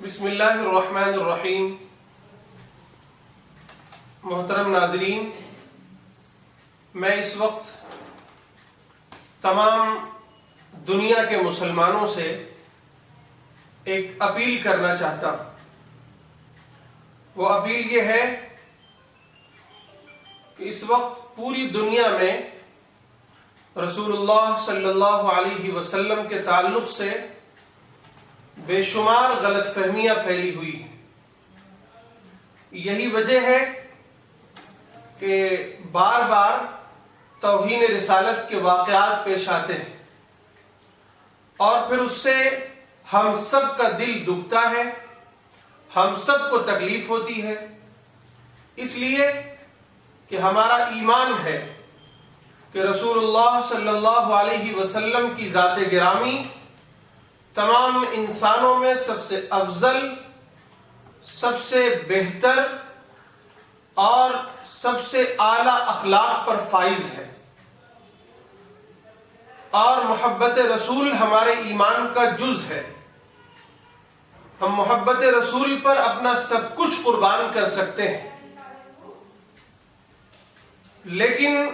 بسم اللہ الرحمن الرحیم۔ محترم ناظرین، میں اس وقت تمام دنیا کے مسلمانوں سے ایک اپیل کرنا چاہتا ہوں۔ وہ اپیل یہ ہے کہ اس وقت پوری دنیا میں رسول اللہ صلی اللہ علیہ وسلم کے تعلق سے بے شمار غلط فہمیاں پھیلی ہوئی ہیں۔ یہی وجہ ہے کہ بار بار توہین رسالت کے واقعات پیش آتے ہیں اور پھر اس سے ہم سب کا دل دکھتا ہے، ہم سب کو تکلیف ہوتی ہے، اس لیے کہ ہمارا ایمان ہے کہ رسول اللہ صلی اللہ علیہ وسلم کی ذات گرامی تمام انسانوں میں سب سے افضل، سب سے بہتر اور سب سے اعلیٰ اخلاق پر فائز ہے، اور محبت رسول ہمارے ایمان کا جز ہے۔ ہم محبت رسول پر اپنا سب کچھ قربان کر سکتے ہیں، لیکن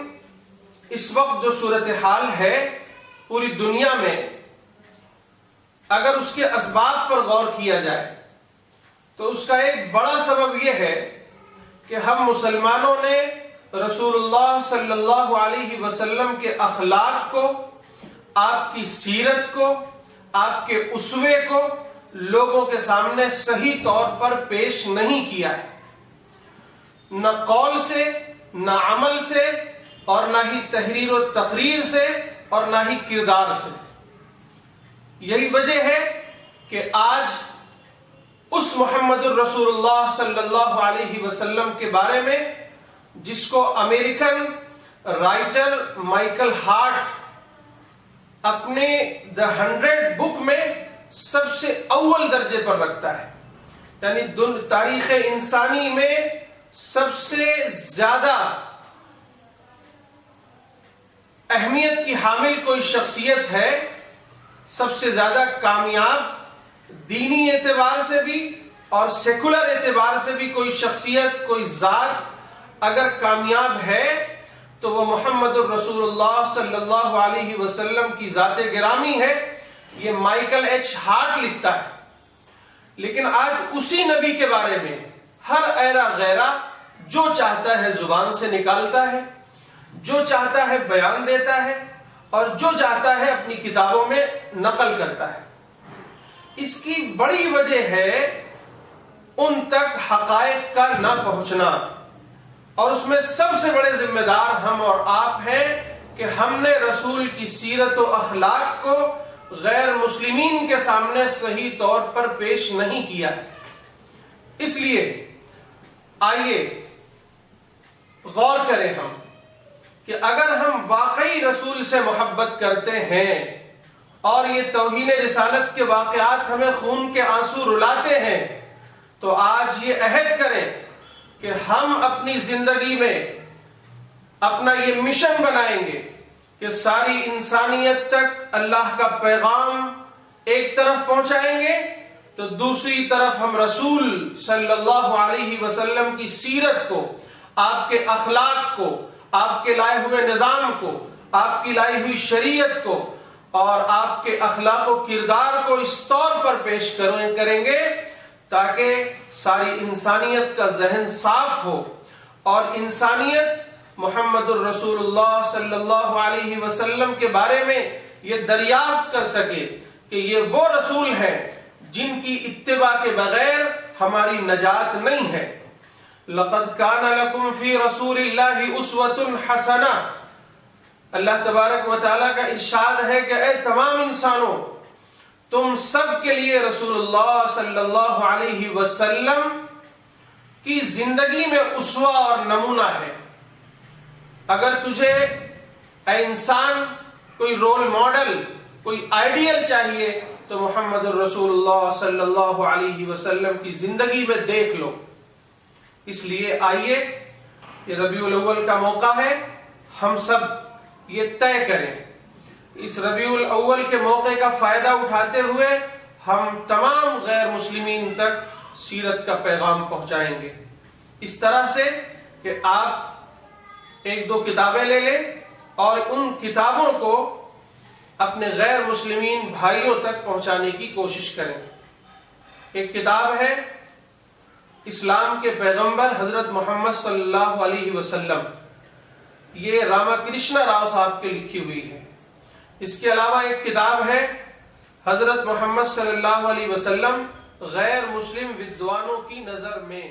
اس وقت جو صورتحال ہے پوری دنیا میں، اگر اس کے اسباب پر غور کیا جائے تو اس کا ایک بڑا سبب یہ ہے کہ ہم مسلمانوں نے رسول اللہ صلی اللہ علیہ وسلم کے اخلاق کو، آپ کی سیرت کو، آپ کے اسوے کو لوگوں کے سامنے صحیح طور پر پیش نہیں کیا ہے، نہ قول سے، نہ عمل سے، اور نہ ہی تحریر و تقریر سے، اور نہ ہی کردار سے۔ یہی وجہ ہے کہ آج اس محمد الرسول اللہ صلی اللہ علیہ وسلم کے بارے میں جس کو امریکن رائٹر مائیکل ہارٹ اپنے The 100 بک میں سب سے اول درجے پر رکھتا ہے، یعنی تاریخ انسانی میں سب سے زیادہ اہمیت کی حامل کوئی شخصیت ہے، سب سے زیادہ کامیاب دینی اعتبار سے بھی اور سیکولر اعتبار سے بھی کوئی شخصیت، کوئی ذات اگر کامیاب ہے تو وہ محمد الرسول اللہ صلی اللہ علیہ وسلم کی ذات گرامی ہے۔ یہ مائیکل ایچ ہارٹ لکھتا ہے، لیکن آج اسی نبی کے بارے میں ہر ایرا غیرہ جو چاہتا ہے زبان سے نکالتا ہے، جو چاہتا ہے بیان دیتا ہے، اور جو چاہتا ہے اپنی کتابوں میں نقل کرتا ہے۔ اس کی بڑی وجہ ہے ان تک حقائق کا نہ پہنچنا، اور اس میں سب سے بڑے ذمہ دار ہم اور آپ ہیں کہ ہم نے رسول کی سیرت و اخلاق کو غیر مسلمین کے سامنے صحیح طور پر پیش نہیں کیا۔ اس لیے آئیے غور کریں ہم کہ اگر ہم واقعی رسول سے محبت کرتے ہیں اور یہ توہین رسالت کے واقعات ہمیں خون کے آنسو رلاتے ہیں، تو آج یہ عہد کریں کہ ہم اپنی زندگی میں اپنا یہ مشن بنائیں گے کہ ساری انسانیت تک اللہ کا پیغام ایک طرف پہنچائیں گے، تو دوسری طرف ہم رسول صلی اللہ علیہ وسلم کی سیرت کو، آپ کے اخلاق کو، آپ کے لائے ہوئے نظام کو، آپ کی لائی ہوئی شریعت کو اور آپ کے اخلاق و کردار کو اس طور پر پیش کریں گے تاکہ ساری انسانیت کا ذہن صاف ہو اور انسانیت محمد الرسول اللہ صلی اللہ علیہ وسلم کے بارے میں یہ دریافت کر سکے کہ یہ وہ رسول ہیں جن کی اتباع کے بغیر ہماری نجات نہیں ہے۔ لَقَدْ كَانَ لَكُمْ فِي رَسُولِ اللَّهِ أُسْوَةٌ حَسَنَةٌ۔ اللہ تبارک و تعالیٰ کا ارشاد ہے کہ اے تمام انسانوں، تم سب کے لیے رسول اللہ صلی اللہ علیہ وسلم کی زندگی میں اسوہ اور نمونہ ہے۔ اگر تجھے اے انسان کوئی رول ماڈل، کوئی آئیڈیل چاہیے تو محمد الرسول اللہ صلی اللہ علیہ وسلم کی زندگی میں دیکھ لو۔ اس لیے آئیے، یہ ربیع الاول کا موقع ہے، ہم سب یہ طے کریں، اس ربیع الاول کے موقع کا فائدہ اٹھاتے ہوئے ہم تمام غیر مسلمین تک سیرت کا پیغام پہنچائیں گے، اس طرح سے کہ آپ ایک دو کتابیں لے لیں اور ان کتابوں کو اپنے غیر مسلمین بھائیوں تک پہنچانے کی کوشش کریں۔ ایک کتاب ہے اسلام کے پیغمبر حضرت محمد صلی اللہ علیہ وسلم، یہ راما کرشنا راؤ صاحب کے لکھی ہوئی ہے۔ اس کے علاوہ ایک کتاب ہے حضرت محمد صلی اللہ علیہ وسلم غیر مسلم ودوانوں کی نظر میں۔